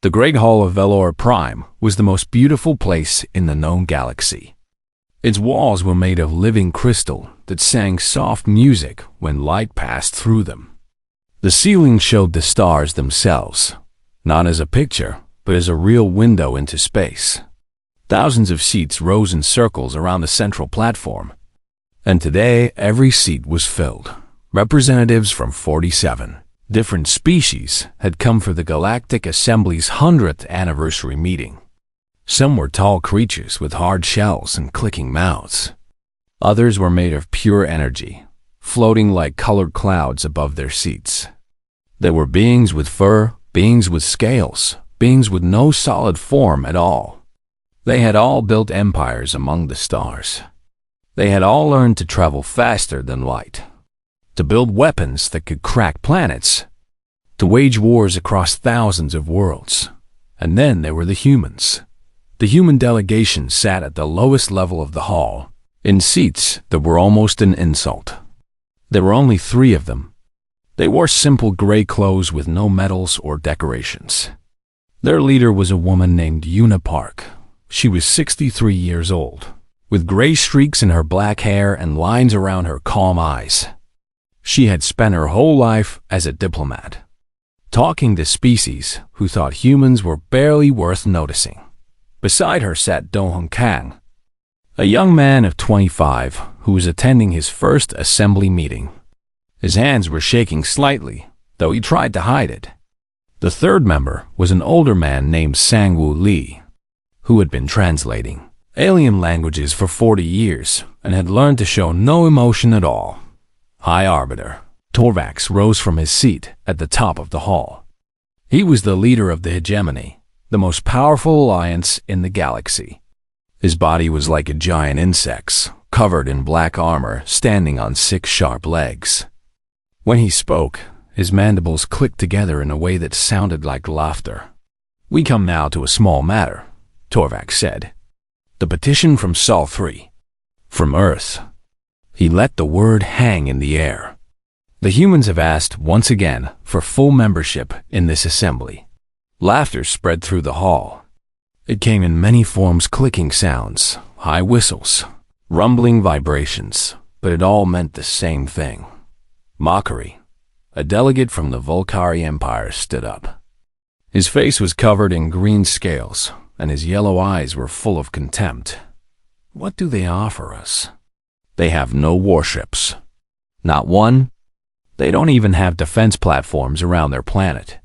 The Great Hall of Velor Prime was the most beautiful place in the known galaxy. Its walls were made of living crystal that sang soft music when light passed through them. The ceiling showed the stars themselves, not as a picture, but as a real window into space. Thousands of seats rose in circles around the central platform, and today every seat was filled. Representatives from 47 different species had come for the Galactic Assembly's 100th anniversary meeting. Some were tall creatures with hard shells and clicking mouths. Others were made of pure energy, floating like colored clouds above their seats. There were beings with fur, beings with scales, beings with no solid form at all. They had all built empires among the stars. They had all learned to travel faster than light, to build weapons that could crack planets, to wage wars across thousands of worlds. And then there were the humans. The human delegation sat at the lowest level of the hall, in seats that were almost an insult. There were only 3 of them. They wore simple gray clothes with no medals or decorations. Their leader was a woman named Una Park. She was 63 years old, with gray streaks in her black hair and lines around her calm eyes. She had spent her whole life as a diplomat, talking to species who thought humans were barely worth noticing. Beside her sat Do Hong Kang, a young man of 25 who was attending his first assembly meeting. His hands were shaking slightly, though he tried to hide it. The third member was an older man named Sang-Woo Lee, who had been translating alien languages for 40 years and had learned to show no emotion at all. High Arbiter Torvax rose from his seat at the top of the hall. He was the leader of the hegemony, the most powerful alliance in the galaxy. His body was like a giant insect's, covered in black armor, standing on 6 sharp legs. When he spoke, his mandibles clicked together in a way that sounded like laughter. "We come now to a small matter," Torvax said. "The petition from Sol 3. From Earth." He let the word hang in the air. "The humans have asked once again for full membership in this assembly." Laughter spread through the hall. It came in many forms: clicking sounds, high whistles, rumbling vibrations, but it all meant the same thing. Mockery. A delegate from the Volcari Empire stood up. His face was covered in green scales, and his yellow eyes were full of contempt. "What do they offer us? They have no warships. Not one. They don't even have defense platforms around their planet.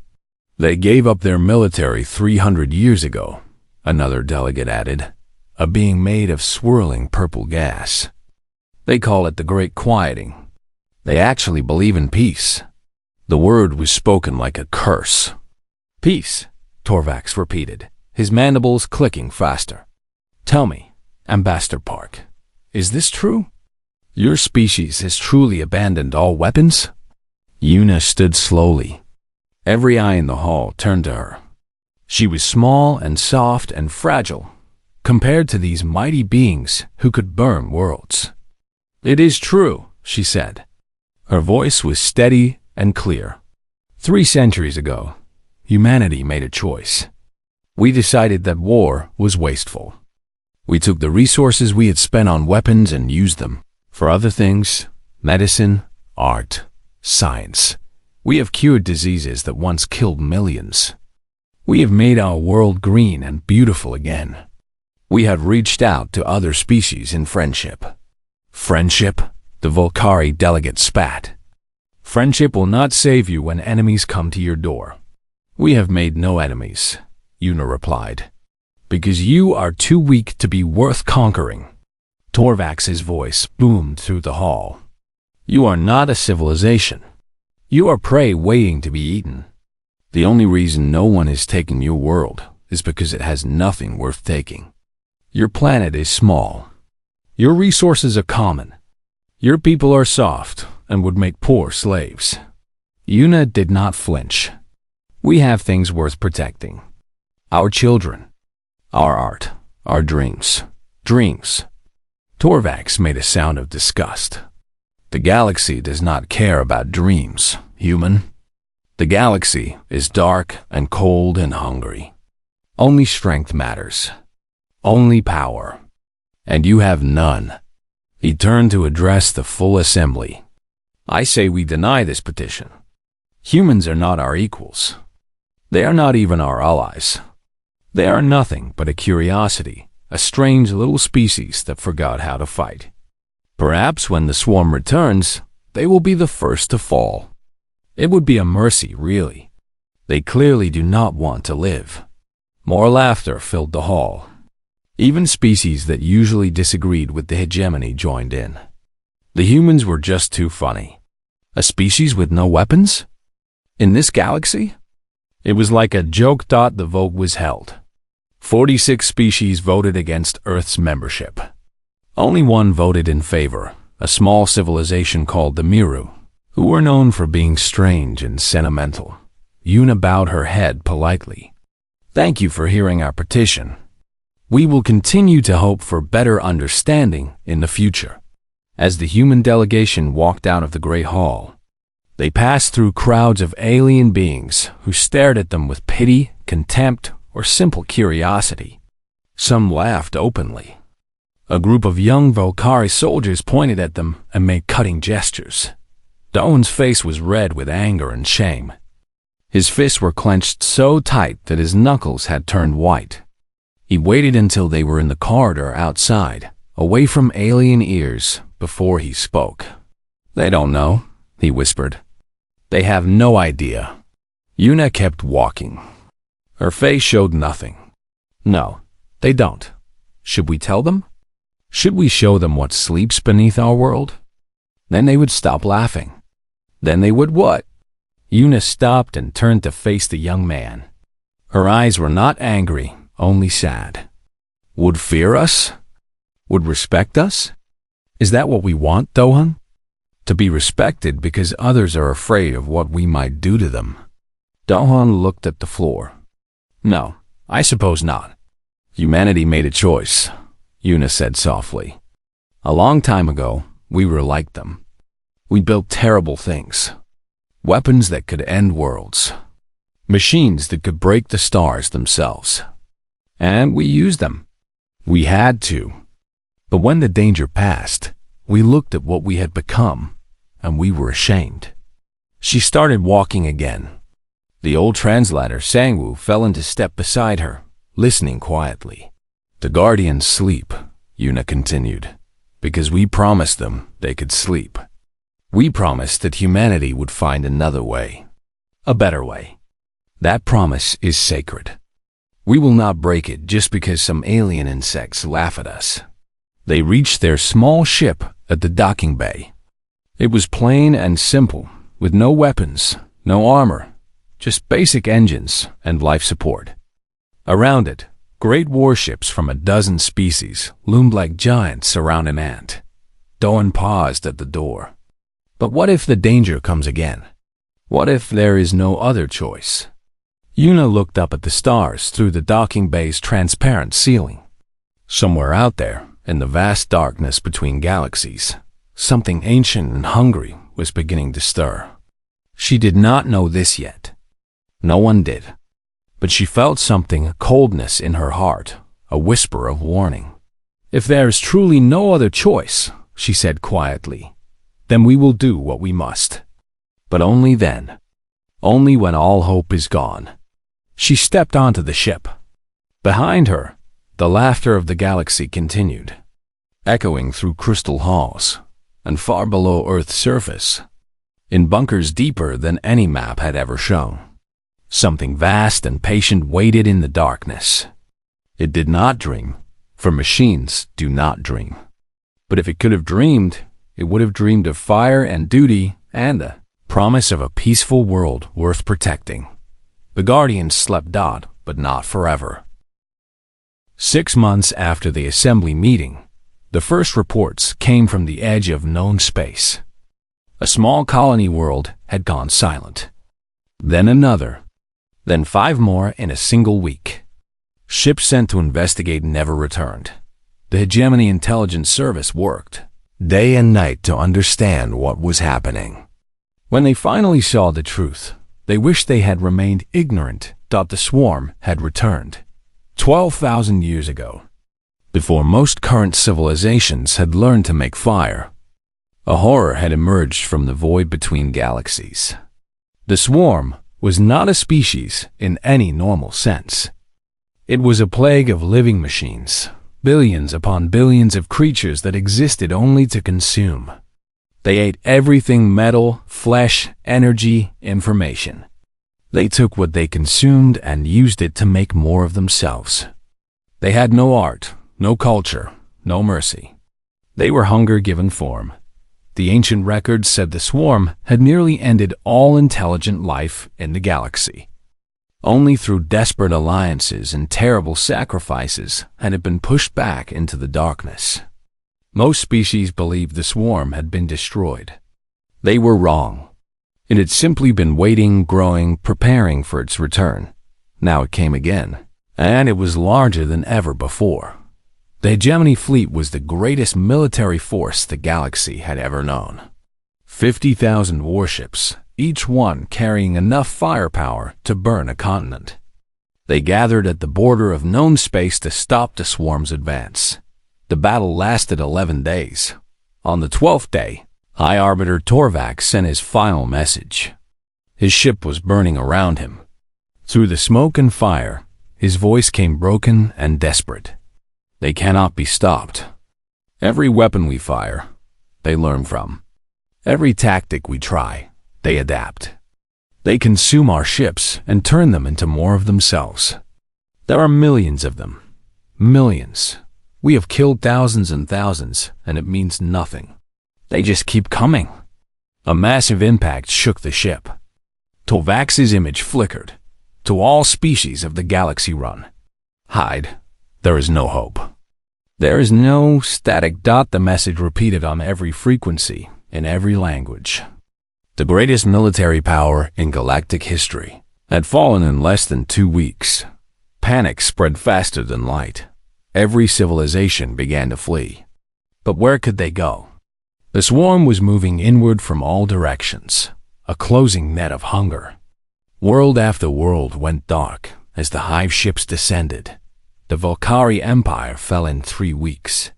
They gave up their military 300 years ago," another delegate added, "a being made of swirling purple gas. They call it the Great Quieting. They actually believe in peace." The word was spoken like a curse. "Peace," Torvax repeated, his mandibles clicking faster. "Tell me, Ambassador Park, is this true? Your species has truly abandoned all weapons?" Una stood slowly. Every eye in the hall turned to her. She was small and soft and fragile, compared to these mighty beings who could burn worlds. "It is true," she said. Her voice was steady and clear. 3 centuries ago, humanity made a choice. We decided that war was wasteful. We took the resources we had spent on weapons and used them for other things: medicine, art, science. We have cured diseases that once killed millions. We have made our world green and beautiful again. We have reached out to other species in friendship." "Friendship?" the Volcari delegate spat. "Friendship will not save you when enemies come to your door." "We have made no enemies," Una replied, "because you are too weak to be worth conquering." Torvax's voice boomed through the hall. "You are not a civilization. You are prey waiting to be eaten. The only reason no one is taking your world is because it has nothing worth taking. Your planet is small. Your resources are common. Your people are soft and would make poor slaves." Una did not flinch. "We have things worth protecting. Our children, our art, our dreams." "Dreams?" Torvax made a sound of disgust. "The galaxy does not care about dreams, human. The galaxy is dark and cold and hungry. Only strength matters. Only power. And you have none. He turned to address the full assembly. I say we deny this petition. Humans are not our equals. They are not even our allies. They are nothing but a curiosity, a strange little species that forgot how to fight. Perhaps when the swarm returns, they will be the first to fall. It would be a mercy, really. They clearly do not want to live. More laughter filled the hall. Even species that usually disagreed with the hegemony joined in. The humans were just too funny. A species with no weapons? In this galaxy? It was like a joke. The vote was held. 46 species voted against Earth's membership. Only one voted in favor, a small civilization called the Miru, who were known for being strange and sentimental. Yuna bowed her head politely. Thank you for hearing our petition. We will continue to hope for better understanding in the future. As the human delegation walked out of the Great Hall, they passed through crowds of alien beings who stared at them with pity, contempt, or simple curiosity. Some laughed openly. A group of young Volcari soldiers pointed at them and made cutting gestures. Doan's face was red with anger and shame. His fists were clenched so tight that his knuckles had turned white. He waited until they were in the corridor outside, away from alien ears, before he spoke. They don't know, he whispered. They have no idea. Yuna kept walking. Her face showed nothing. No, they don't. Should we tell them? Should we show them what sleeps beneath our world? Then they would stop laughing. Then they would what? Yuna stopped and turned to face the young man. Her eyes were not angry, only sad. Would fear us? Would respect us? Is that what we want, Dohan? To be respected because others are afraid of what we might do to them. Dohan looked at the floor. No, I suppose not. Humanity made a choice, Yuna said softly. A long time ago, we were like them. We built terrible things. Weapons that could end worlds. Machines that could break the stars themselves. And we used them. We had to. But when the danger passed, we looked at what we had become, and we were ashamed. She started walking again. The old translator, Sangwoo, fell into step beside her, listening quietly. The Guardians sleep, Yuna continued, because we promised them they could sleep. We promised that humanity would find another way, a better way. That promise is sacred. We will not break it just because some alien insects laugh at us. They reached their small ship at the docking bay. It was plain and simple, with no weapons, no armor, just basic engines and life support. Around it, great warships from a dozen species loomed like giants around an ant. Doan paused at the door. But what if the danger comes again? What if there is no other choice? Yuna looked up at the stars through the docking bay's transparent ceiling. Somewhere out there, in the vast darkness between galaxies, something ancient and hungry was beginning to stir. She did not know this yet. No one did. But she felt something, a coldness in her heart, a whisper of warning. If there is truly no other choice, she said quietly, then we will do what we must. But only then. Only when all hope is gone. She stepped onto the ship. Behind her, the laughter of the galaxy continued, echoing through crystal halls, and far below Earth's surface, in bunkers deeper than any map had ever shown. Something vast and patient waited in the darkness. It did not dream, for machines do not dream. But if it could have dreamed, it would have dreamed of fire and duty and the promise of a peaceful world worth protecting. The Guardians slept but not forever. 6 months after the assembly meeting, the first reports came from the edge of known space. A small colony world had gone silent. Then another. Then 5 more in a single week. Ships sent to investigate never returned. The Hegemony Intelligence Service worked day and night to understand what was happening. When they finally saw the truth, They wished they had remained ignorant that the swarm had returned 12,000 years ago, before most current civilizations had learned to make fire. A horror had emerged from the void between galaxies. The swarm was not a species in any normal sense. It was a plague of living machines, billions upon billions of creatures that existed only to consume. They ate everything: metal, flesh, energy, information. They took what they consumed and used it to make more of themselves. They had no art, no culture, no mercy. They were hunger given form. The ancient records said the swarm had nearly ended all intelligent life in the galaxy. Only through desperate alliances and terrible sacrifices had it been pushed back into the darkness. Most species believed the swarm had been destroyed. They were wrong. It had simply been waiting, growing, preparing for its return. Now it came again, and it was larger than ever before. The Hegemony fleet was the greatest military force the galaxy had ever known. 50,000 warships, each one carrying enough firepower to burn a continent. They gathered at the border of known space to stop the swarm's advance. The battle lasted 11 days. On the 12th day, High Arbiter Torvac sent his final message. His ship was burning around him. Through the smoke and fire, his voice came broken and desperate. They cannot be stopped. Every weapon we fire, they learn from. Every tactic we try, they adapt. They consume our ships and turn them into more of themselves. There are millions of them. Millions. We have killed thousands and thousands, and it means nothing. They just keep coming. A massive impact shook the ship. Tovac's image flickered. To all species of the galaxy run. Hide. There is no hope. There is no static dot, the message repeated on every frequency, in every language. The greatest military power in galactic history had fallen in less than 2 weeks. Panic spread faster than light. Every civilization began to flee. But where could they go? The swarm was moving inward from all directions, a closing net of hunger. World after world went dark as the hive ships descended. The Volcari Empire fell in 3 weeks.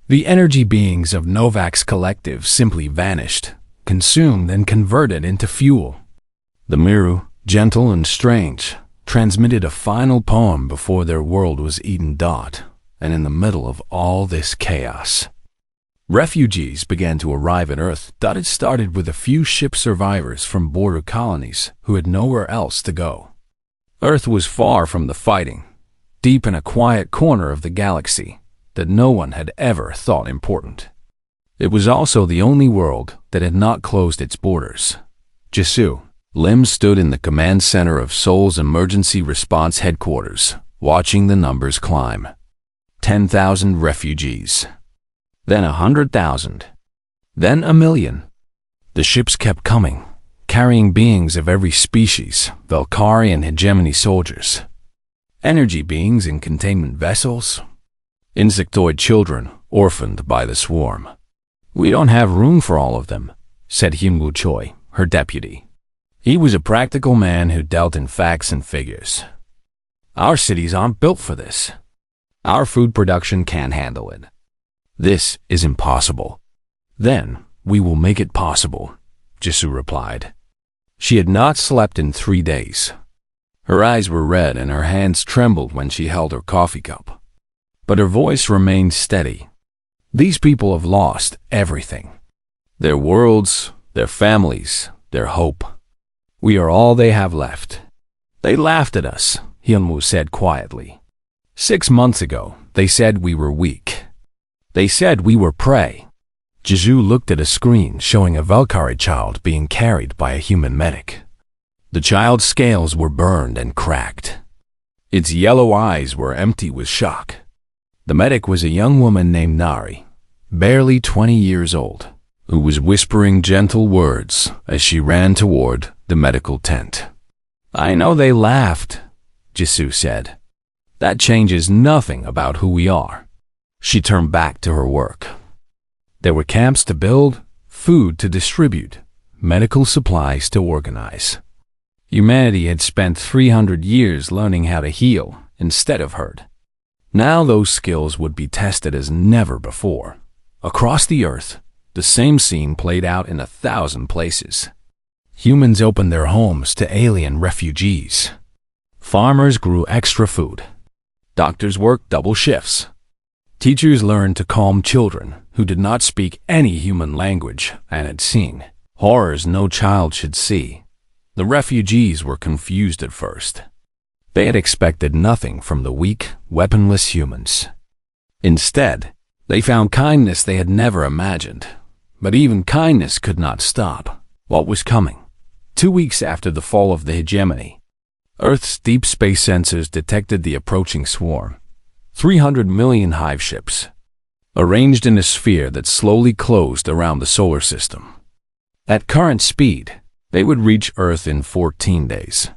The energy beings of Novak's collective simply vanished, consumed and converted into fuel. The Miru, gentle and strange, transmitted a final poem before their world was eaten. And in the middle of all this chaos, refugees began to arrive at Earth. It started with a few ship survivors from border colonies who had nowhere else to go. Earth was far from the fighting, deep in a quiet corner of the galaxy that no one had ever thought important. It was also the only world that had not closed its borders. Jisoo Lim stood in the command center of Seoul's emergency response headquarters, watching the numbers climb. 10,000 refugees. Then 100,000. Then 1,000,000. The ships kept coming, carrying beings of every species, Valkyrie and Hegemony soldiers. Energy beings in containment vessels. Insectoid children orphaned by the swarm. "We don't have room for all of them," said Hyunwoo Choi, her deputy. He was a practical man who dealt in facts and figures. "Our cities aren't built for this. Our food production can't handle it. This is impossible." "Then we will make it possible," Jisoo replied. She had not slept in 3 days. Her eyes were red and her hands trembled when she held her coffee cup. But her voice remained steady. "These people have lost everything. Their worlds, their families, their hope. We are all they have left." "They laughed at us," Hyunwoo said quietly. 6 months ago, they said we were weak. They said we were prey. Jisoo looked at a screen showing a Valkyrie child being carried by a human medic. The child's scales were burned and cracked. Its yellow eyes were empty with shock. The medic was a young woman named Nari, barely 20 years old, who was whispering gentle words as she ran toward the medical tent. "I know they laughed," Jisoo said. "That changes nothing about who we are." She turned back to her work. There were camps to build, food to distribute, medical supplies to organize. Humanity had spent 300 years learning how to heal instead of hurt. Now those skills would be tested as never before. Across the earth, the same scene played out in 1,000 places. Humans opened their homes to alien refugees. Farmers grew extra food. Doctors worked double shifts. Teachers learned to calm children who did not speak any human language and had seen horrors no child should see. The refugees were confused at first. They had expected nothing from the weak, weaponless humans. Instead, they found kindness they had never imagined. But even kindness could not stop what was coming. 2 weeks after the fall of the hegemony, Earth's deep space sensors detected the approaching swarm. 300 million hive ships, arranged in a sphere that slowly closed around the solar system. At current speed, they would reach Earth in 14 days.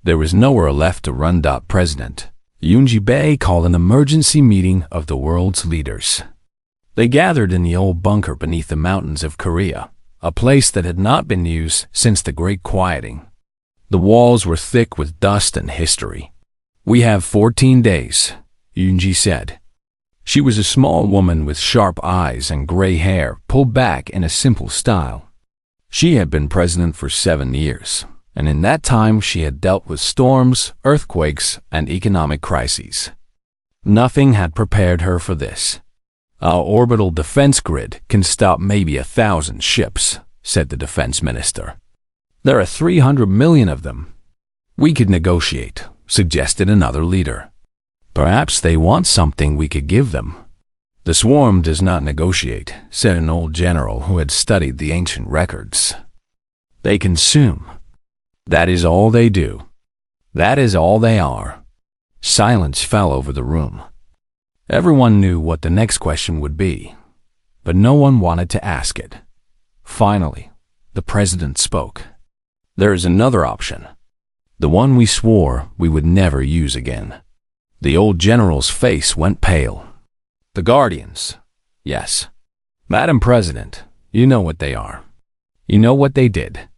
There was nowhere left to run. President Yoonji Bae called an emergency meeting of the world's leaders. They gathered in the old bunker beneath the mountains of Korea, a place that had not been used since the Great Quieting. The walls were thick with dust and history. "We have 14 days," Yoonji said. She was a small woman with sharp eyes and gray hair pulled back in a simple style. She had been president for 7 years, and in that time she had dealt with storms, earthquakes, and economic crises. Nothing had prepared her for this. "Our orbital defense grid can stop maybe 1,000 ships," said the defense minister. "There are 300 million of them." "We could negotiate," suggested another leader. "Perhaps they want something we could give them." "The swarm does not negotiate," said an old general who had studied the ancient records. "They consume. That is all they do. That is all they are." Silence fell over the room. Everyone knew what the next question would be, but no one wanted to ask it. Finally, the president spoke. "There is another option. The one we swore we would never use again." The old general's face went pale. "The Guardians. Yes. Madam President, you know what they are. You know what they did.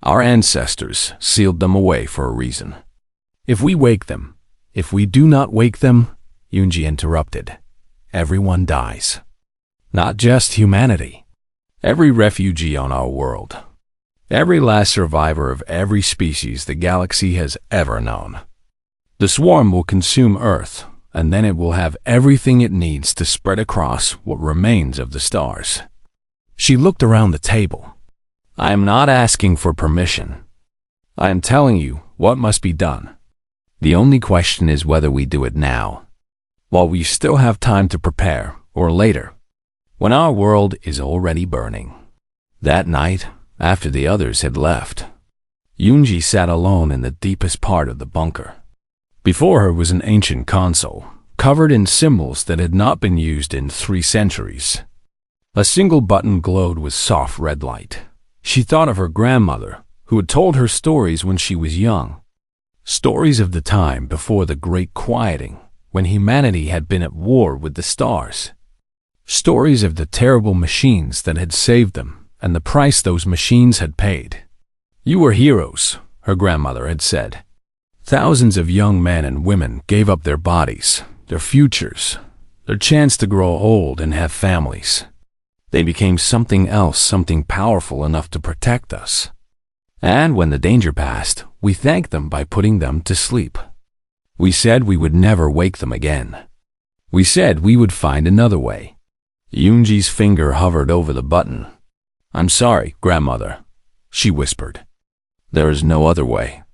Our ancestors sealed them away for a reason. If we wake them, if we do not wake them," Yoonji interrupted, "everyone dies. Not just humanity. Every refugee on our world. Every last survivor of every species the galaxy has ever known. The swarm will consume Earth, and then it will have everything it needs to spread across what remains of the stars." She looked around the table. "I am not asking for permission. I am telling you what must be done. The only question is whether we do it now, while we still have time to prepare, or later, when our world is already burning." That night, after the others had left, Yoonji sat alone in the deepest part of the bunker. Before her was an ancient console, covered in symbols that had not been used in 3 centuries. A single button glowed with soft red light. She thought of her grandmother, who had told her stories when she was young. Stories of the time before the Great Quieting, when humanity had been at war with the stars. Stories of the terrible machines that had saved them and the price those machines had paid. "You were heroes," her grandmother had said. "Thousands of young men and women gave up their bodies, their futures, their chance to grow old and have families. They became something else, something powerful enough to protect us. And when the danger passed, we thanked them by putting them to sleep. We said we would never wake them again. We said we would find another way." Yoonji's finger hovered over the button. "I'm sorry, grandmother," she whispered. "There is no other way."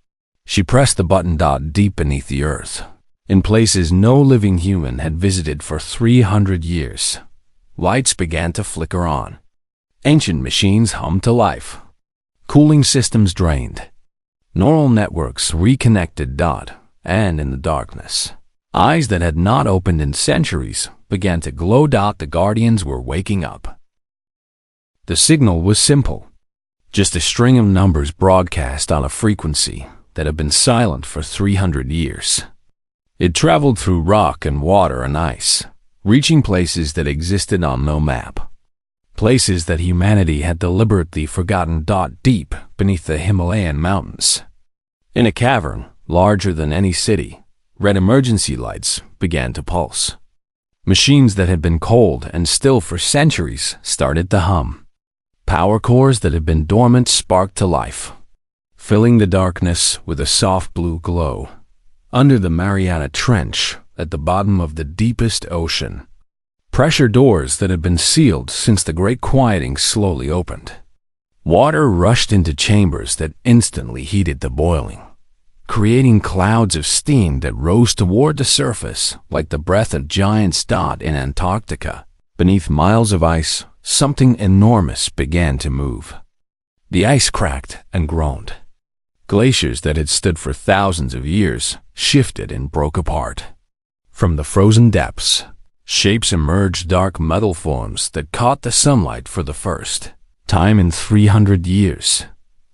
She pressed the button. Deep beneath the earth, in places no living human had visited for 300 years, lights began to flicker on. Ancient machines hummed to life. Cooling systems drained. Neural networks reconnected. And in the darkness, eyes that had not opened in centuries began to glow. The Guardians were waking up. The signal was simple. Just a string of numbers broadcast on a frequency that had been silent for 300 years. It traveled through rock and water and ice, reaching places that existed on no map. Places that humanity had deliberately forgotten. Deep beneath the Himalayan mountains, In a cavern, larger than any city, red emergency lights began to pulse. Machines that had been cold and still for centuries started to hum. Power cores that had been dormant sparked to life, filling the darkness with a soft blue glow. Under the Mariana Trench, at the bottom of the deepest ocean, pressure doors that had been sealed since the Great Quieting slowly opened. Water rushed into chambers that instantly heated to boiling, creating clouds of steam that rose toward the surface like the breath of giants dot in Antarctica. Beneath miles of ice, something enormous began to move. The ice cracked and groaned. Glaciers that had stood for thousands of years shifted and broke apart. From the frozen depths, shapes emerged, dark metal forms that caught the sunlight for the first time in 300 years.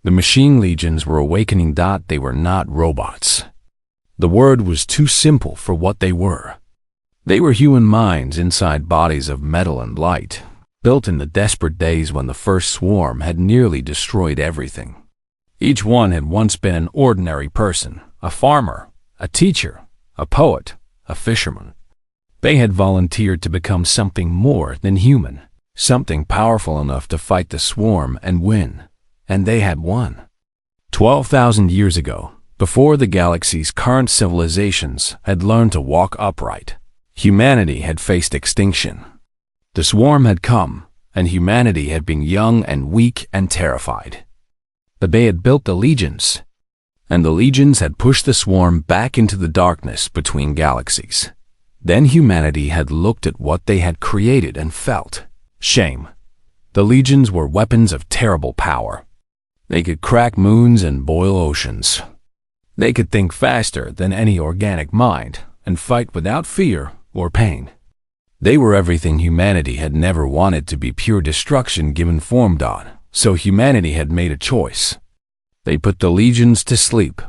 The machine legions were awakening. They were not robots. The word was too simple for what they were. They were human minds inside bodies of metal and light, built in the desperate days when the first swarm had nearly destroyed everything. Each one had once been an ordinary person, a farmer, a teacher, a poet, a fisherman. They had volunteered to become something more than human, something powerful enough to fight the swarm and win. And they had won. 12,000 years ago, before the galaxy's current civilizations had learned to walk upright, humanity had faced extinction. The swarm had come, and humanity had been young and weak and terrified. But they had built the legions, and the legions had pushed the swarm back into the darkness between galaxies. Then humanity had looked at what they had created and felt shame. The legions were weapons of terrible power. They could crack moons and boil oceans. They could think faster than any organic mind and fight without fear or pain. They were everything humanity had never wanted to be, pure destruction given form. So humanity had made a choice. They put the legions to sleep.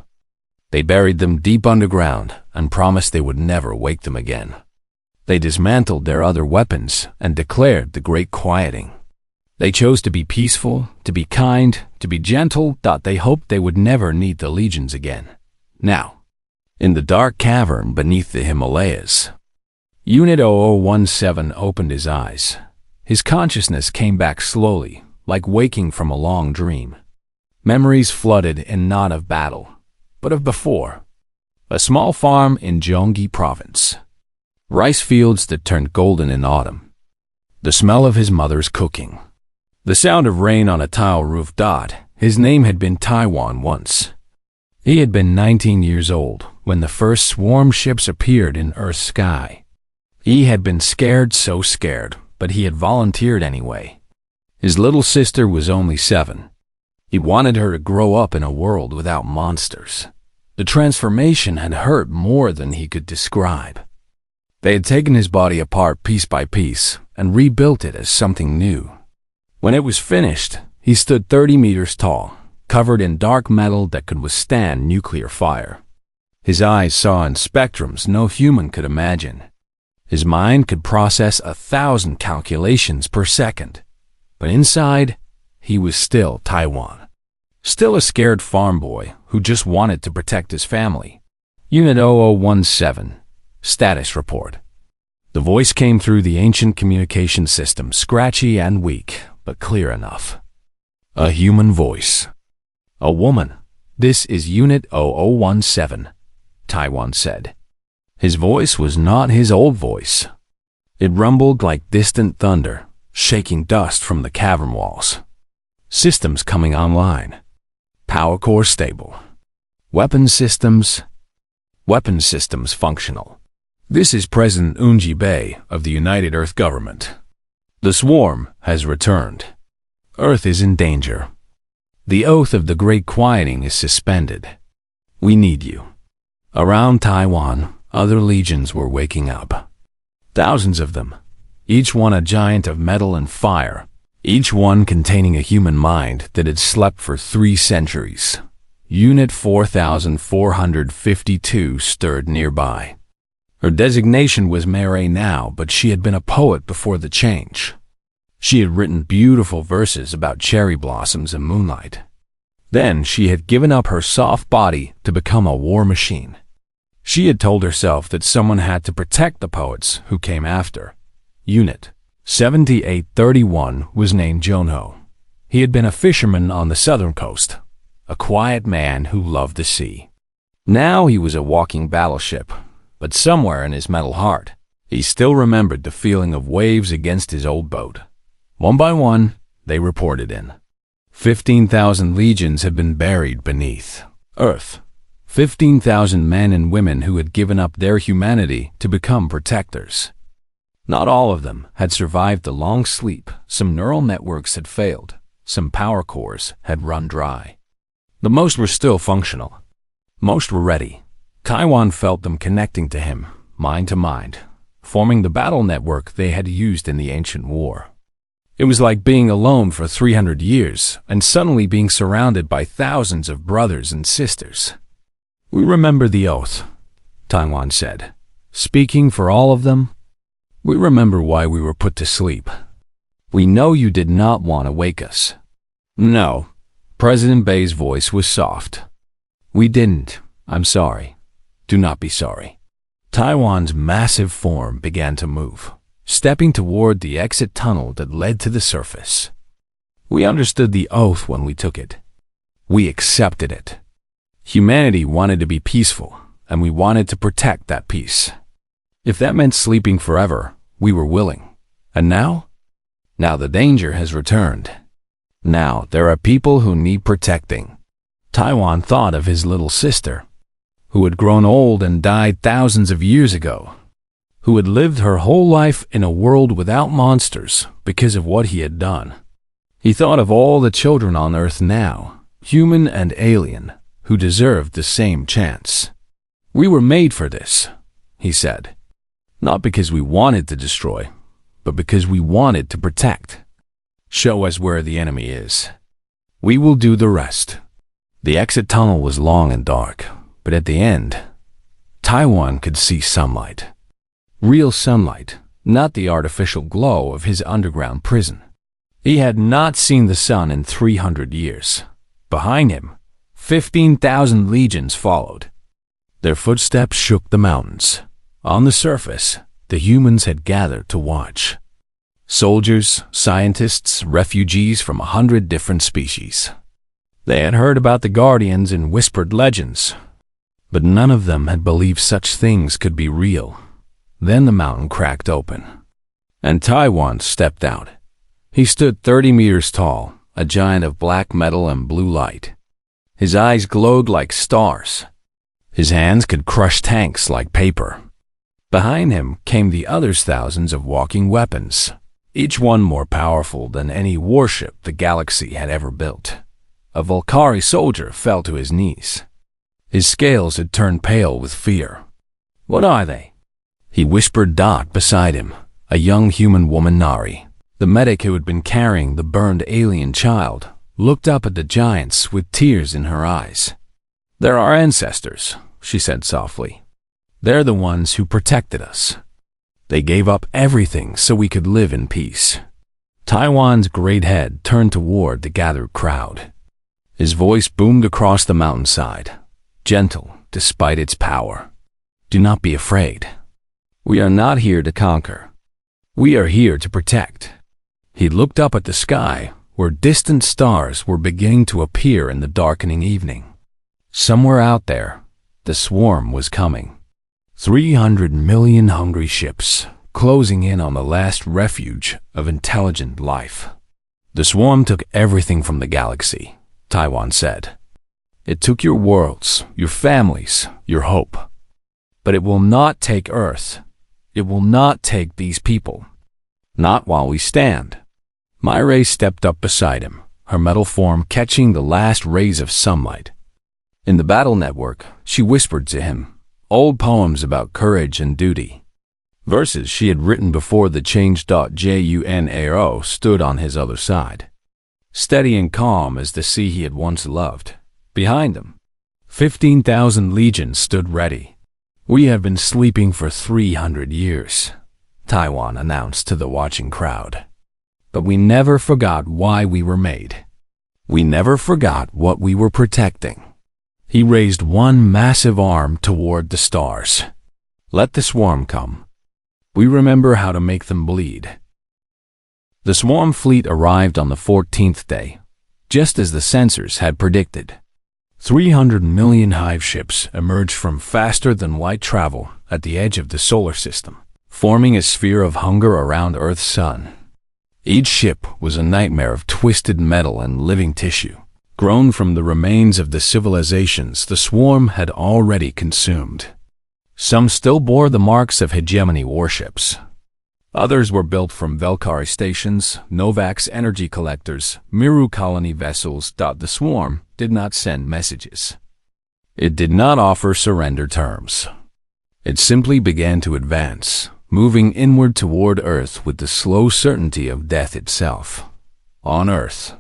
They buried them deep underground and promised they would never wake them again. They dismantled their other weapons and declared the Great Quieting. They chose to be peaceful, to be kind, to be gentle. They hoped they would never need the legions again. Now, in the dark cavern beneath the Himalayas, Unit 0017 opened his eyes. His consciousness came back slowly, like waking from a long dream. Memories flooded in, not of battle, but of before. A small farm in Gyeonggi Province. Rice fields that turned golden in autumn. The smell of his mother's cooking. The sound of rain on a tile roof. His name had been Taiwan once. He had been 19 years old when the first swarm ships appeared in Earth's sky. He had been scared, so scared, but he had volunteered anyway. His little sister was only 7. He wanted her to grow up in a world without monsters. The transformation had hurt more than he could describe. They had taken his body apart piece by piece and rebuilt it as something new. When it was finished, he stood 30 meters tall, covered in dark metal that could withstand nuclear fire. His eyes saw in spectrums no human could imagine. His mind could process 1,000 calculations per second. But inside, he was still Taiwan. Still a scared farm boy who just wanted to protect his family. Unit 0017, status report. The voice came through the ancient communication system, scratchy and weak, but clear enough. A human voice. A woman. This is Unit 0017, Taiwan said. His voice was not his old voice. It rumbled like distant thunder, shaking dust from the cavern walls. Systems coming online. Power core stable. Weapons systems functional. This is President Unji Bay of the United Earth Government. The swarm has returned. Earth is in danger. The oath of the Great Quieting is suspended. We need you. Around Taiwan, other legions were waking up. Thousands of them, each one a giant of metal and fire, each one containing a human mind that had slept for 3 centuries. Unit 4452 stirred nearby. Her designation was Mary now, but she had been a poet before the change. She had written beautiful verses about cherry blossoms and moonlight. Then she had given up her soft body to become a war machine. She had told herself that someone had to protect the poets who came after. Unit 7831 was named Jonho. He had been a fisherman on the southern coast, a quiet man who loved the sea. Now he was a walking battleship, but somewhere in his metal heart, he still remembered the feeling of waves against his old boat. One by one, they reported in. 15,000 legions had been buried beneath Earth. 15,000 men and women who had given up their humanity to become protectors. Not all of them had survived the long sleep. Some neural networks had failed. Some power cores had run dry. The most were still functional. Most were ready. Taiwan felt them connecting to him, mind to mind, forming the battle network they had used in the ancient war. It was like being alone for 300 years and suddenly being surrounded by thousands of brothers and sisters. "We remember the oath," Taiwan said. "Speaking for all of them, we remember why we were put to sleep. We know you did not want to wake us." "No." President Bay's voice was soft. "We didn't. I'm sorry. Do not be sorry." Taiwan's massive form began to move, stepping toward the exit tunnel that led to the surface. "We understood the oath when we took it. We accepted it. Humanity wanted to be peaceful, and we wanted to protect that peace. If that meant sleeping forever, we were willing. And now? Now the danger has returned. Now there are people who need protecting." Taiwan thought of his little sister, who had grown old and died thousands of years ago, who had lived her whole life in a world without monsters because of what he had done. He thought of all the children on Earth now, human and alien, who deserved the same chance. "We were made for this," he said. "Not because we wanted to destroy, but because we wanted to protect. Show us where the enemy is. We will do the rest." The exit tunnel was long and dark, but at the end, Taiwan could see sunlight. Real sunlight, not the artificial glow of his underground prison. He had not seen the sun in 300 years. Behind him, 15,000 legions followed. Their footsteps shook the mountains. On the surface, the humans had gathered to watch. Soldiers, scientists, refugees from 100 different species. They had heard about the Guardians in whispered legends, but none of them had believed such things could be real. Then the mountain cracked open, and Taiwan stepped out. He stood 30 meters tall, a giant of black metal and blue light. His eyes glowed like stars. His hands could crush tanks like paper. Behind him came the others, thousands of walking weapons, each one more powerful than any warship the galaxy had ever built. A Volcari soldier fell to his knees. His scales had turned pale with fear. "What are they?" He whispered. Dot beside him, a young human woman, Nari, the medic who had been carrying the burned alien child, looked up at the giants with tears in her eyes. "They're our ancestors," she said softly. "They're the ones who protected us. They gave up everything so we could live in peace." Taiwan's great head turned toward the gathered crowd. His voice boomed across the mountainside, gentle despite its power. "Do not be afraid. We are not here to conquer. We are here to protect." He looked up at the sky, where distant stars were beginning to appear in the darkening evening. Somewhere out there, the swarm was coming. 300 million hungry ships, closing in on the last refuge of intelligent life. "The swarm took everything from the galaxy," Taiwan said. "It took your worlds, your families, your hope. But it will not take Earth. It will not take these people. Not while we stand." Myray stepped up beside him, her metal form catching the last rays of sunlight. In the battle network, she whispered to him old poems about courage and duty. Verses she had written before the change.junaro stood on his other side. Steady and calm as the sea he had once loved. Behind him, 15,000 legions stood ready. "We have been sleeping for 300 years, Taiwan announced to the watching crowd. "But we never forgot why we were made. We never forgot what we were protecting. He raised one massive arm toward the stars. Let the swarm come. We remember how to make them bleed. The swarm fleet arrived on the 14th day, just as the sensors had predicted. 300 million hive ships emerged from faster-than-light travel at the edge of the solar system, forming a sphere of hunger around Earth's sun. Each ship was a nightmare of twisted metal and living tissue, grown from the remains of the civilizations the swarm had already consumed. Some still bore the marks of hegemony warships. Others were built from Velkari stations, Novax energy collectors, Miru colony vessels. The swarm did not send messages. It did not offer surrender terms. It simply began to advance, moving inward toward Earth with the slow certainty of death itself. On Earth,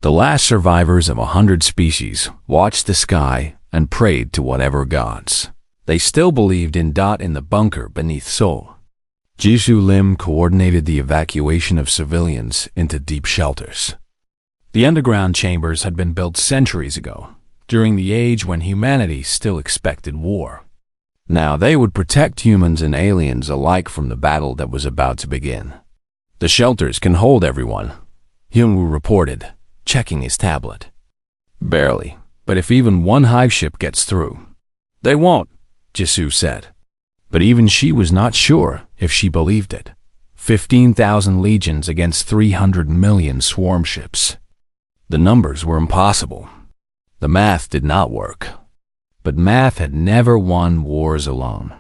the last survivors of 100 species watched the sky and prayed to whatever gods. They still believed in. In the bunker beneath Seoul, Jisoo Lim coordinated the evacuation of civilians into deep shelters. The underground chambers had been built centuries ago, during the age when humanity still expected war. Now they would protect humans and aliens alike from the battle that was about to begin. The shelters can hold everyone, Hyunwoo reported, checking his tablet. Barely, but if even one hive ship gets through. They won't, Jisoo said. But even she was not sure if she believed it. 15,000 legions against 300 million swarm ships. The numbers were impossible. The math did not work. But math had never won wars alone.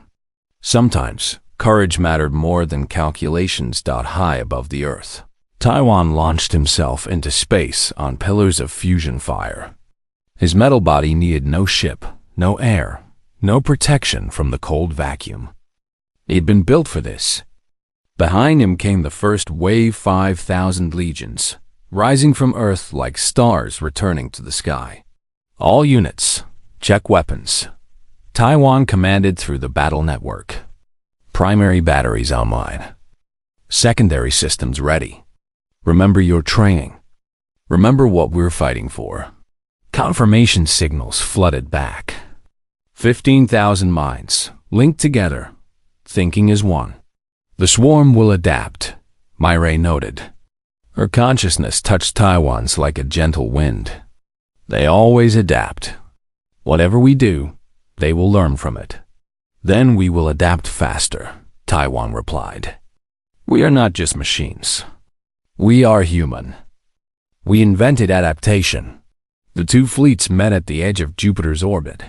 Sometimes, courage mattered more than calculations. High above the Earth, Taiwan launched himself into space on pillars of fusion fire. His metal body needed no ship, no air, no protection from the cold vacuum. He'd been built for this. Behind him came the first wave 5,000 legions, rising from Earth like stars returning to the sky. All units, check weapons. Taiwan commanded through the battle network. Primary batteries online. Secondary systems ready. Remember your training. Remember what we're fighting for. Confirmation signals flooded back. 15,000 minds, linked together, thinking as one. The swarm will adapt, Myray noted. Her consciousness touched Taiwan's like a gentle wind. They always adapt. Whatever we do, they will learn from it. Then we will adapt faster, Taiwan replied. We are not just machines. We are human. We invented adaptation. The two fleets met at the edge of Jupiter's orbit.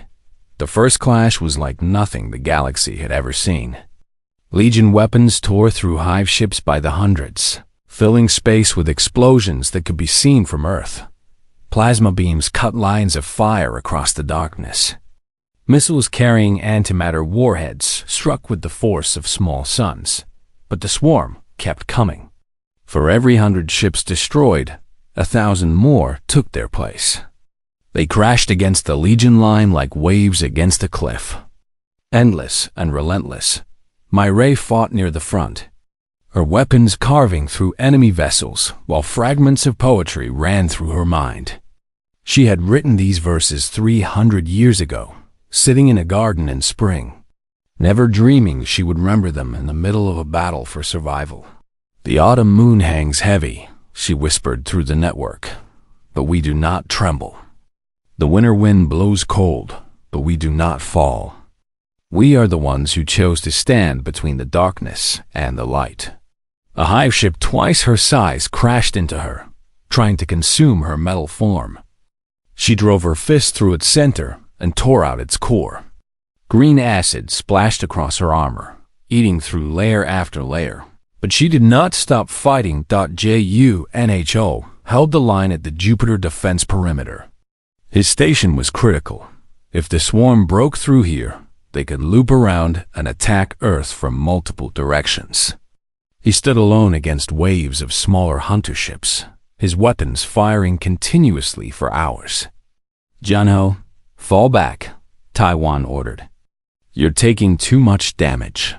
The first clash was like nothing the galaxy had ever seen. Legion weapons tore through hive ships by the hundreds, filling space with explosions that could be seen from Earth. Plasma beams cut lines of fire across the darkness. Missiles carrying antimatter warheads struck with the force of small suns, but the swarm kept coming. For every 100 ships destroyed, 1,000 more took their place. They crashed against the Legion line like waves against a cliff. Endless and relentless, Myray fought near the front, her weapons carving through enemy vessels while fragments of poetry ran through her mind. She had written these verses 300 years ago, sitting in a garden in spring, never dreaming she would remember them in the middle of a battle for survival. The autumn moon hangs heavy, she whispered through the network, but we do not tremble. The winter wind blows cold, but we do not fall. We are the ones who chose to stand between the darkness and the light. A hive ship twice her size crashed into her, trying to consume her metal form. She drove her fist through its center and tore out its core. Green acid splashed across her armor, eating through layer after layer. But she did not stop fighting. JUNHO held the line at the Jupiter defense perimeter. His station was critical. If the swarm broke through here, they could loop around and attack Earth from multiple directions. He stood alone against waves of smaller hunter ships, his weapons firing continuously for hours. Junho, fall back, Taiwan ordered. You're taking too much damage.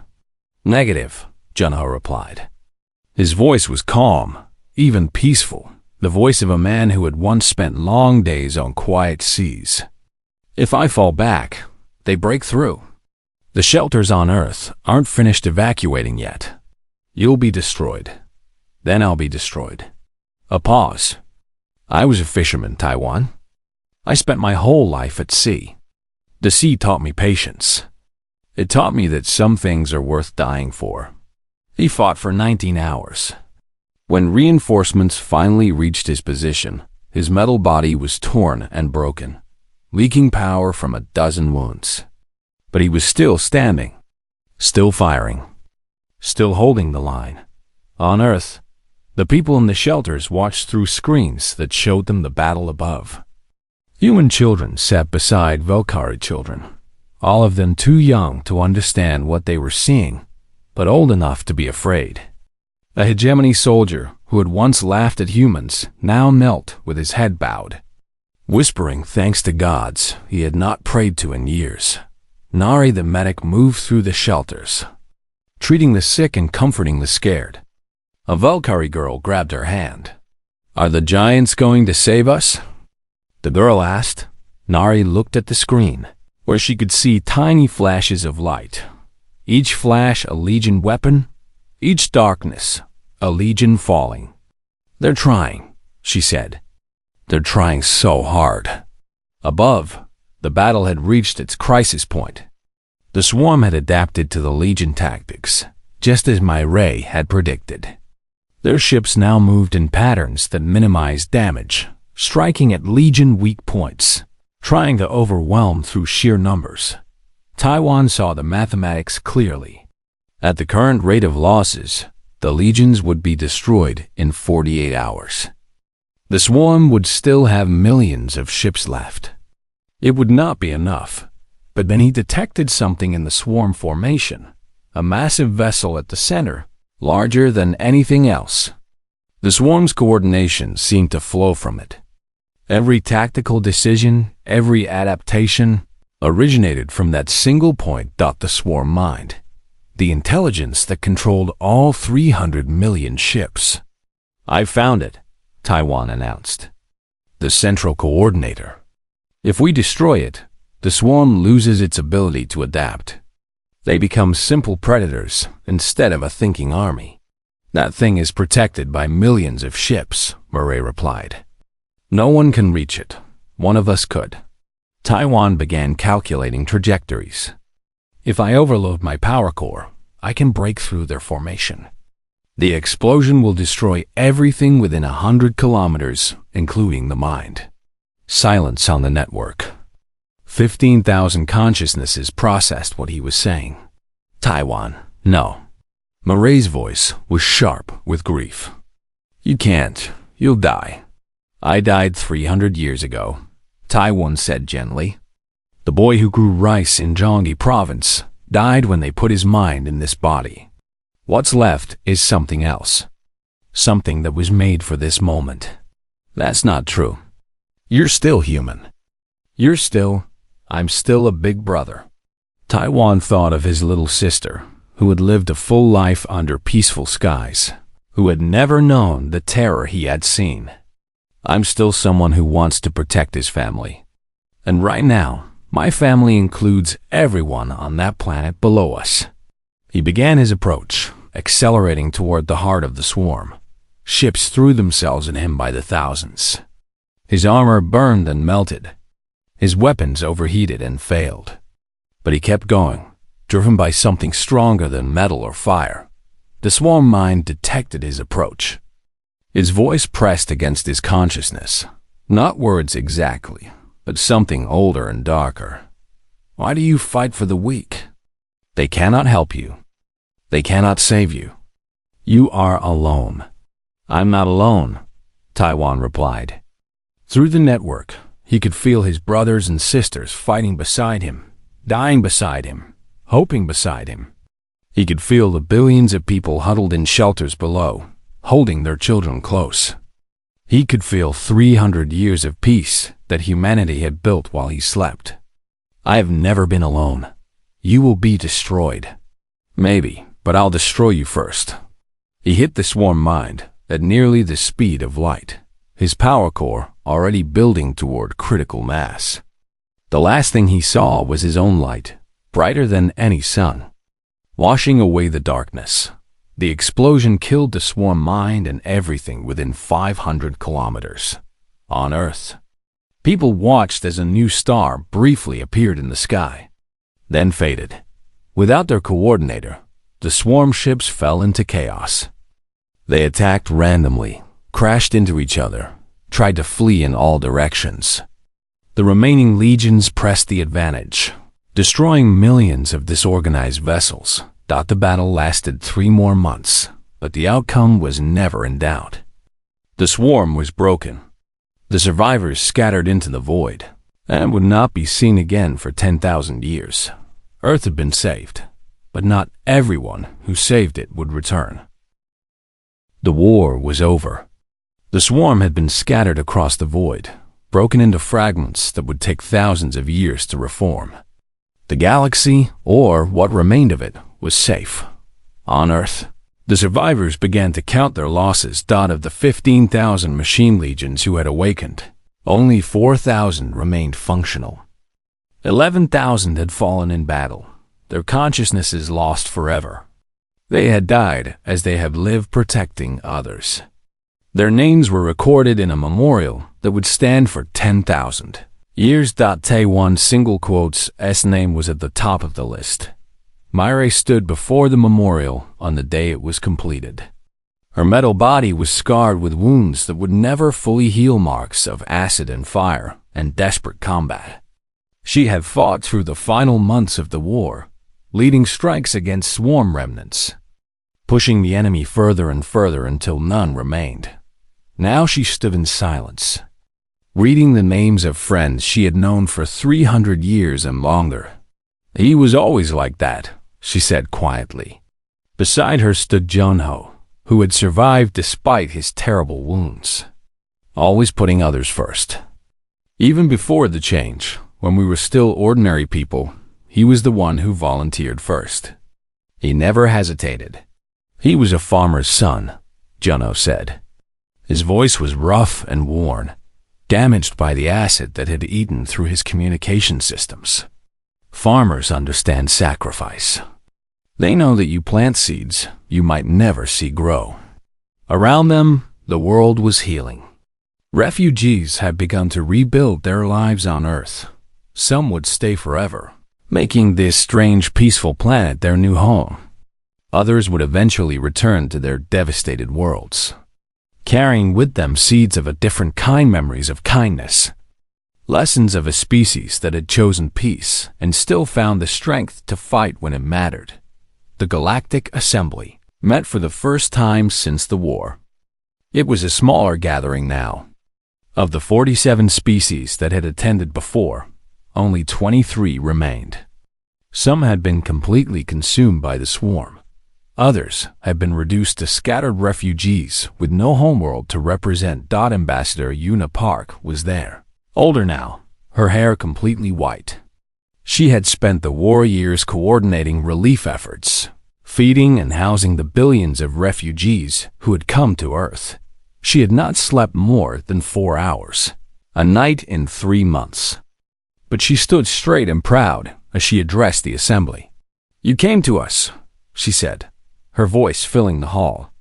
Negative, Junho replied. His voice was calm, even peaceful, the voice of a man who had once spent long days on quiet seas. If I fall back, they break through. The shelters on Earth aren't finished evacuating yet. You'll be destroyed. Then I'll be destroyed. A pause. I was a fisherman, Taiwan. I spent my whole life at sea. The sea taught me patience. It taught me that some things are worth dying for. He fought for 19 hours. When reinforcements finally reached his position, his metal body was torn and broken, leaking power from a dozen wounds. But he was still standing, still firing, still holding the line. On Earth, the people in the shelters watched through screens that showed them the battle above. Human children sat beside Valkyrie children, all of them too young to understand what they were seeing, but old enough to be afraid. A hegemony soldier who had once laughed at humans now knelt with his head bowed, whispering thanks to gods he had not prayed to in years. Nari the medic moved through the shelters, treating the sick and comforting the scared. A Valkyrie girl grabbed her hand. "Are the giants going to save us?" the girl asked. Nari looked at the screen, where she could see tiny flashes of light. Each flash a legion weapon, each darkness a legion falling. "They're trying," she said. "They're trying so hard." Above, the battle had reached its crisis point. The swarm had adapted to the legion tactics, just as Myray had predicted. Their ships now moved in patterns that minimized damage, striking at legion weak points, trying to overwhelm through sheer numbers. Taiwan saw the mathematics clearly. At the current rate of losses, the legions would be destroyed in 48 hours. The swarm would still have millions of ships left. It would not be enough, but then he detected something in the swarm formation, a massive vessel at the center, larger than anything else. The swarm's coordination seemed to flow from it. Every tactical decision, every adaptation, originated from that single point. The swarm mind, the intelligence that controlled all 300 million ships. "I found it," Taiwan announced. "The central coordinator. If we destroy it, the swarm loses its ability to adapt. They become simple predators instead of a thinking army." "That thing is protected by millions of ships," Murray replied. "No one can reach it. One of us could." Taiwan began calculating trajectories. "If I overload my power core, I can break through their formation. The explosion will destroy everything within 100 kilometers, including the mind." Silence on the network. 15,000 consciousnesses processed what he was saying. "Taiwan, no." Murray's voice was sharp with grief. "You can't. You'll die." "I died 300 years ago," Taiwan said gently. "The boy who grew rice in Gyeonggi province died when they put his mind in this body. What's left is something else. Something that was made for this moment." "That's not true. You're still human. I'm still a big brother." Taiwan thought of his little sister, who had lived a full life under peaceful skies, who had never known the terror he had seen. "I'm still someone who wants to protect his family. And right now, my family includes everyone on that planet below us." He began his approach, accelerating toward the heart of the swarm. Ships threw themselves at him by the thousands. His armor burned and melted. His weapons overheated and failed. But he kept going, driven by something stronger than metal or fire. The swarm mind detected his approach. His voice pressed against his consciousness. Not words exactly, but something older and darker. "Why do you fight for the weak? They cannot help you. They cannot save you. You are alone." "I'm not alone," Taiwan replied. Through the network, he could feel his brothers and sisters fighting beside him, dying beside him, hoping beside him. He could feel the billions of people huddled in shelters below, holding their children close. He could feel 300 years of peace that humanity had built while he slept. "I have never been alone. You will be destroyed." "Maybe, but I'll destroy you first." He hit the swarm mind at nearly the speed of light. his power core already building toward critical mass. The last thing he saw was his own light, brighter than any sun, washing away the darkness. The explosion killed the swarm mind and everything within 500 kilometers. On Earth, people watched as a new star briefly appeared in the sky, then faded. Without their coordinator, the swarm ships fell into chaos. They attacked randomly, crashed into each other, tried to flee in all directions. The remaining legions pressed the advantage, destroying millions of disorganized vessels. The battle lasted 3 more months, but the outcome was never in doubt. The swarm was broken. The survivors scattered into the void, and would not be seen again for 10,000 years. Earth had been saved, but not everyone who saved it would return. The war was over. The swarm had been scattered across the void, broken into fragments that would take thousands of years to reform. The galaxy, or what remained of it, was safe. On Earth, the survivors began to count their losses. Of the 15,000 machine legions who had awakened, only 4,000 remained functional. 11,000 had fallen in battle, their consciousnesses lost forever. They had died as they had lived protecting others. Their names were recorded in a memorial that would stand for 10,000 years. One single quote's name was at the top of the list. Myre stood before the memorial on the day it was completed. Her metal body was scarred with wounds that would never fully heal, marks of acid and fire and desperate combat. She had fought through the final months of the war, leading strikes against swarm remnants, pushing the enemy further and further until none remained. Now she stood in silence, reading the names of friends she had known for 300 years and longer. "He was always like that," she said quietly. Beside her stood Junho, who had survived despite his terrible wounds, always putting others first. Even before the change, when we were still ordinary people, he was the one who volunteered first. He never hesitated. He was a farmer's son, Junho said. His voice was rough and worn, damaged by the acid that had eaten through his communication systems. Farmers understand sacrifice. They know that you plant seeds you might never see grow. Around them, the world was healing. Refugees had begun to rebuild their lives on Earth. Some would stay forever, making this strange, peaceful planet their new home. Others would eventually return to their devastated worlds, carrying with them seeds of a different kind, memories of kindness, lessons of a species that had chosen peace and still found the strength to fight when it mattered. The Galactic Assembly met for the first time since the war. It was a smaller gathering now. Of the 47 species that had attended before, only 23 remained. Some had been completely consumed by the swarm. Others had been reduced to scattered refugees with no homeworld to represent. Ambassador Yuna Park was there, older now, her hair completely white. She had spent the war years coordinating relief efforts, feeding and housing the billions of refugees who had come to Earth. She had not slept more than 4 hours, a night in 3 months. But she stood straight and proud as she addressed the assembly. "You came to us," she said, her voice filling the hall.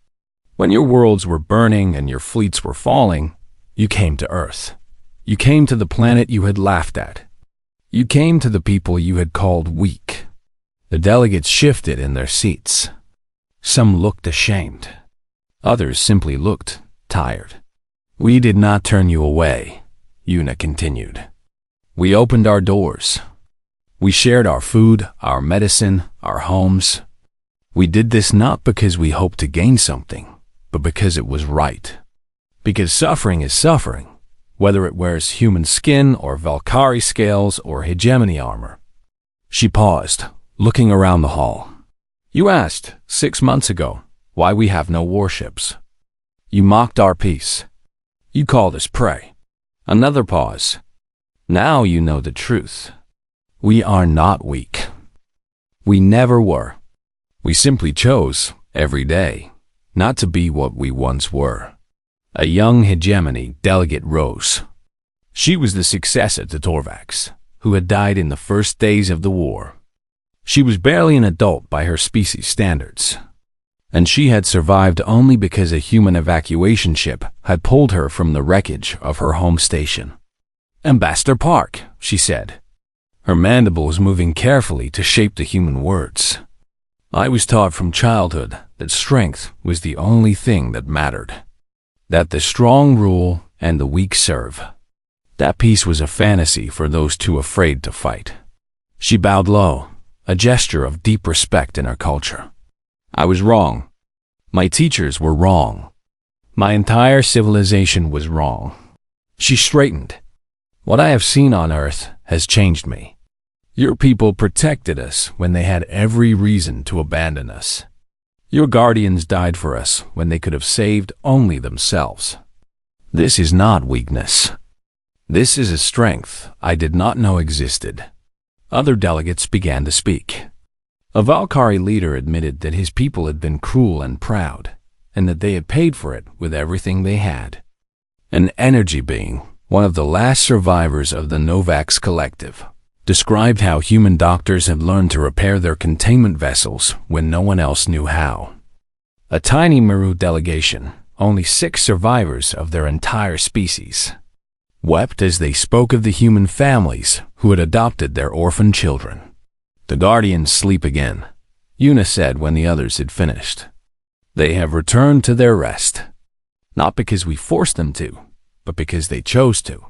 "When your worlds were burning and your fleets were falling, you came to Earth. You came to the planet you had laughed at. You came to the people you had called weak." The delegates shifted in their seats. Some looked ashamed. Others simply looked tired. "We did not turn you away," Yuna continued. "We opened our doors. We shared our food, our medicine, our homes. We did this not because we hoped to gain something, but because it was right. Because suffering is suffering, whether it wears human skin or Valkyrie scales or hegemony armor." She paused, looking around the hall. "You asked, 6 months ago, why we have no warships. You mocked our peace. You called us prey." Another pause. "Now you know the truth. We are not weak. We never were. We simply chose, every day, not to be what we once were." A young hegemony delegate rose. She was the successor to Torvax, who had died in the first days of the war. She was barely an adult by her species standards, and she had survived only because a human evacuation ship had pulled her from the wreckage of her home station. "Ambassador Park," she said, her mandibles moving carefully to shape the human words. "I was taught from childhood that strength was the only thing that mattered, that the strong rule and the weak serve. That peace was a fantasy for those too afraid to fight." She bowed low, a gesture of deep respect in her culture. "I was wrong. My teachers were wrong. My entire civilization was wrong." She straightened. "What I have seen on Earth has changed me. Your people protected us when they had every reason to abandon us. Your guardians died for us when they could have saved only themselves. This is not weakness. This is a strength I did not know existed." Other delegates began to speak. A Valkyrie leader admitted that his people had been cruel and proud, and that they had paid for it with everything they had. An energy being, one of the last survivors of the Novax collective, described how human doctors had learned to repair their containment vessels when no one else knew how. A tiny Meru delegation, only 6 survivors of their entire species, wept as they spoke of the human families who had adopted their orphan children. "The guardians sleep again," Yuna said when the others had finished. "They have returned to their rest, not because we forced them to, but because they chose to.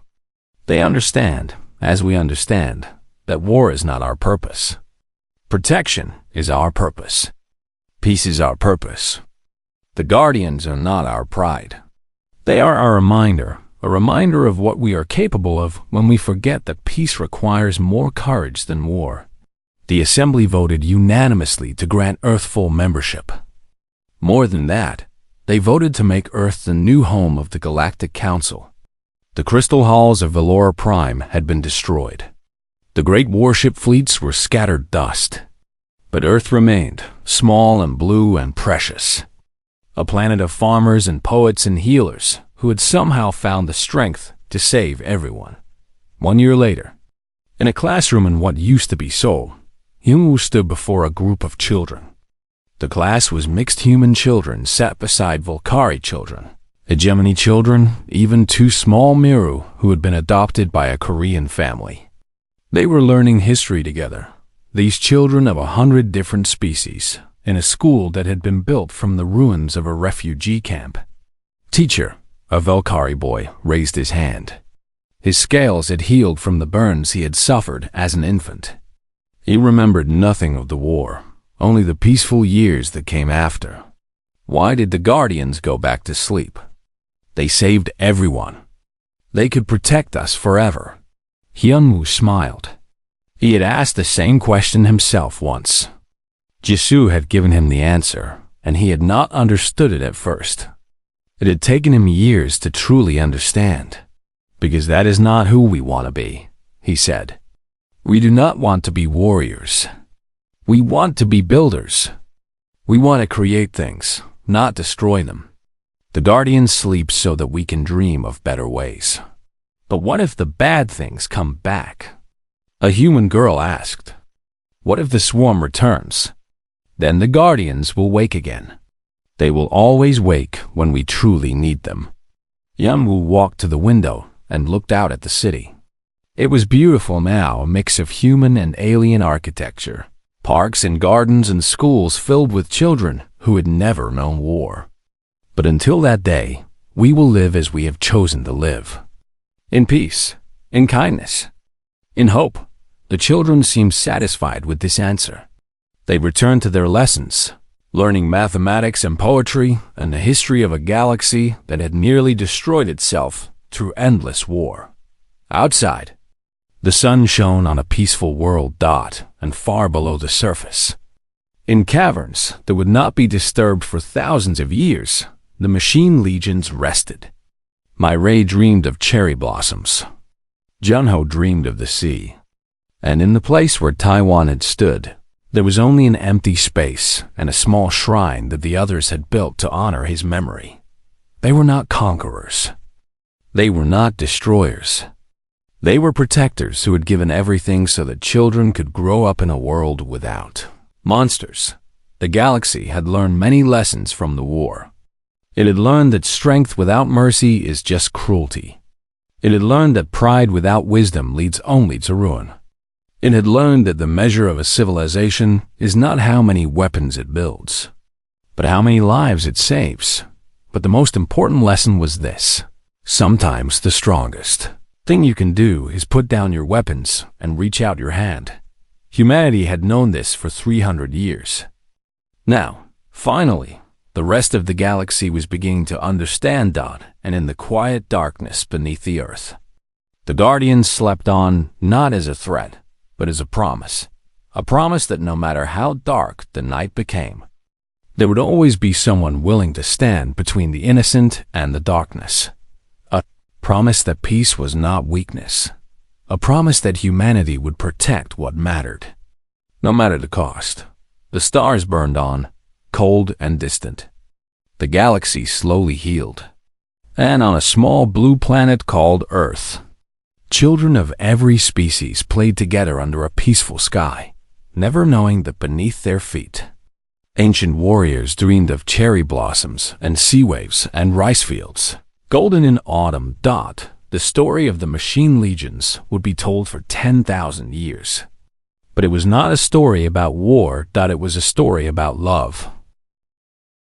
They understand, as we understand, that war is not our purpose. Protection is our purpose. Peace is our purpose. The guardians are not our pride. They are our reminder, a reminder of what we are capable of when we forget that peace requires more courage than war." The Assembly voted unanimously to grant Earth full membership. More than that, they voted to make Earth the new home of the Galactic Council. The crystal halls of Valora Prime had been destroyed. The great warship fleets were scattered dust. But Earth remained, small and blue and precious. A planet of farmers and poets and healers who had somehow found the strength to save everyone. 1 year later, in a classroom in what used to be Seoul, Hyungwoo stood before a group of children. The class was mixed human children sat beside Volcari children, hegemony children, even 2 small Miru who had been adopted by a Korean family. They were learning history together, these children of 100 different species, in a school that had been built from the ruins of a refugee camp. "Teacher," a Valkyrie boy raised his hand. His scales had healed from the burns he had suffered as an infant. He remembered nothing of the war, only the peaceful years that came after. Why did the Guardians go back to sleep? They saved everyone. They could protect us forever. Hyunwoo smiled. He had asked the same question himself once. Jisoo had given him the answer, and he had not understood it at first. It had taken him years to truly understand. "Because that is not who we want to be," he said. "We do not want to be warriors. We want to be builders. We want to create things, not destroy them. The Guardians sleep so that we can dream of better ways." "But what if the bad things come back?" a human girl asked. "What if the swarm returns? Then the Guardians will wake again. They will always wake when we truly need them." Hyunwoo walked to the window and looked out at the city. It was beautiful now, a mix of human and alien architecture, parks and gardens and schools filled with children who had never known war. But until that day, we will live as we have chosen to live. In peace, in kindness, in hope. The children seemed satisfied with this answer. They returned to their lessons, learning mathematics and poetry and the history of a galaxy that had nearly destroyed itself through endless war. Outside, the sun shone on a peaceful world dot and far below the surface. In caverns that would not be disturbed for thousands of years, the machine legions rested. My Ray dreamed of cherry blossoms. Junho dreamed of the sea. And in the place where Taiwan had stood, there was only an empty space and a small shrine that the others had built to honor his memory. They were not conquerors. They were not destroyers. They were protectors who had given everything so that children could grow up in a world without monsters. The galaxy had learned many lessons from the war. It had learned that strength without mercy is just cruelty. It had learned that pride without wisdom leads only to ruin. It had learned that the measure of a civilization is not how many weapons it builds, but how many lives it saves. But the most important lesson was this: sometimes the strongest thing you can do is put down your weapons and reach out your hand. Humanity had known this for 300 years. Now, finally, the rest of the galaxy was beginning to understand Dot, and in the quiet darkness beneath the Earth, the Guardians slept on, not as a threat, but as a promise that no matter how dark the night became, there would always be someone willing to stand between the innocent and the darkness. A promise that peace was not weakness. A promise that humanity would protect what mattered, no matter the cost. The stars burned on, cold and distant. The galaxy slowly healed. And on a small blue planet called Earth, children of every species played together under a peaceful sky, never knowing that beneath their feet, ancient warriors dreamed of cherry blossoms and sea waves and rice fields. Golden in autumn. Dot, the story of the machine legions, would be told for 10,000 years. But it was not a story about war. It was a story about love.